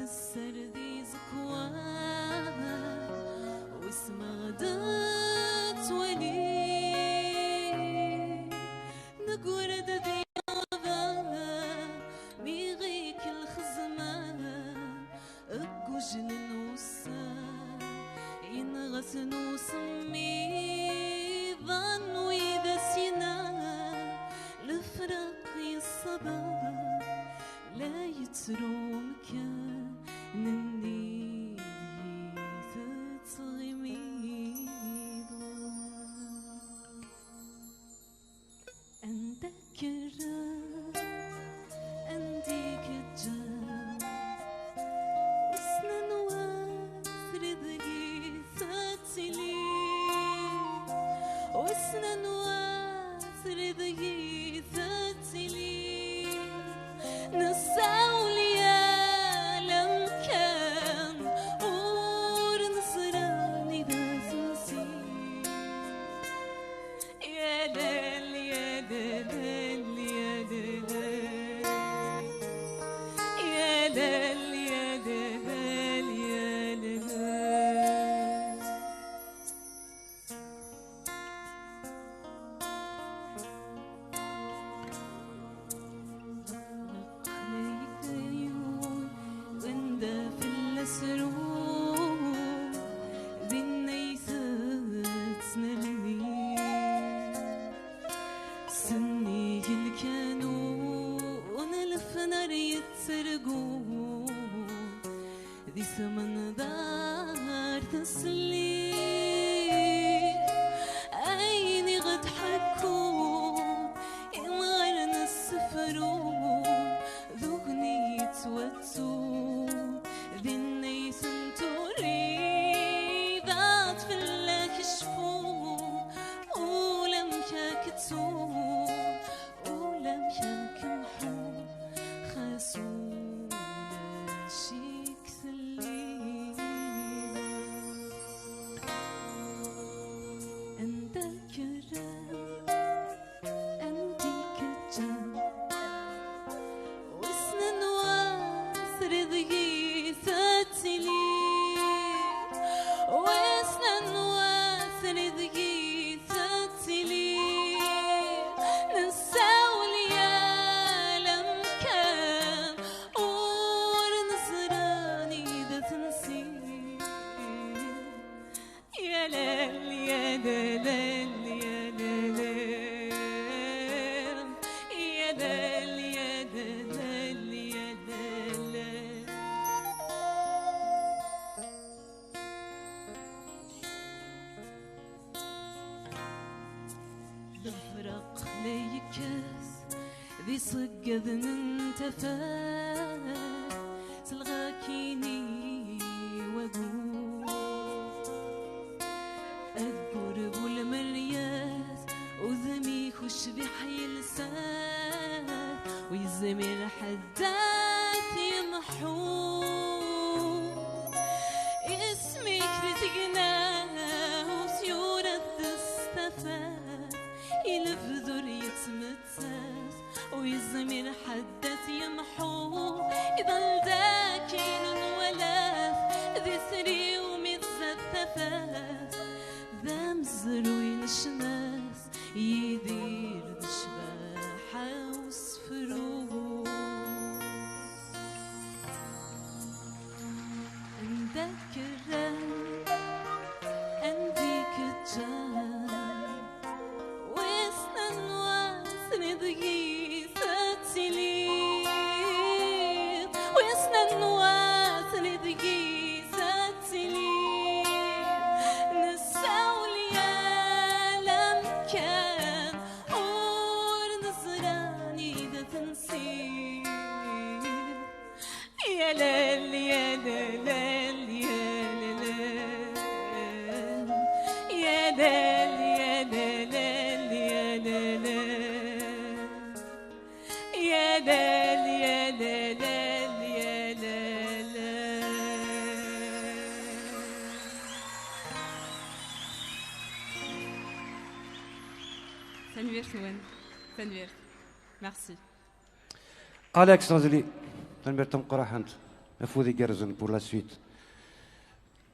السردي زكوان واسمع دت ولي نقرد ذيابا ميغيك الخزمان اكو جنن وسان ينغسن وسمي ظن وإذا سنان الفرق الصبا لا يترو مكان نندي تتغمي عندك الراب عندك الجان وسنن واسرد غيثاتلي وسنن واسرد غيثاتلي نساولي لم كان اور نصراني داسنسي يا دل يا دل يا دل يا دل يا دل يا دل سني الكانون الفنار يتسرقون ذي سمن دار تسلي عيني غد حكون يمغرن السفرون ذوقني يتوتون ذي النيس تريدات في الله كشفون ولم كاكتون ولم يكمحوا خاسون شيك ثلي عندك الراب عندك الجان وسنن واسرد غيثاتلي وسنن واسرد غيثاتلي الفرق ليكس ذي صقذ انتفات تلغاكيني وقول القرب والمريات وذمي خش بحي لسان ويزمر حدات يمحون اسمك رتقناه وسيورة تستفاد يلفذر يتمتاز ويزمر حدات يمحون يضل داكين ولاف ذي ثري ومتزثفات ذا مزر وينشناس يدير دشباحة وسفرون عندك الراب عندك الجان وسنن واسرد غيثاتلي وسنن واسرد غيثاتلي نساولي لم كان اور نصراني دا تنسير يا ليل يا ليل يا ليل يا ليل يا ليل يا ليل يا ليل يا ليل يا ليل Tanvir Souen. Tanvir. Merci. Alex Razili. Tanvir Tom Qorahant. Fodé Gerson pour la suite.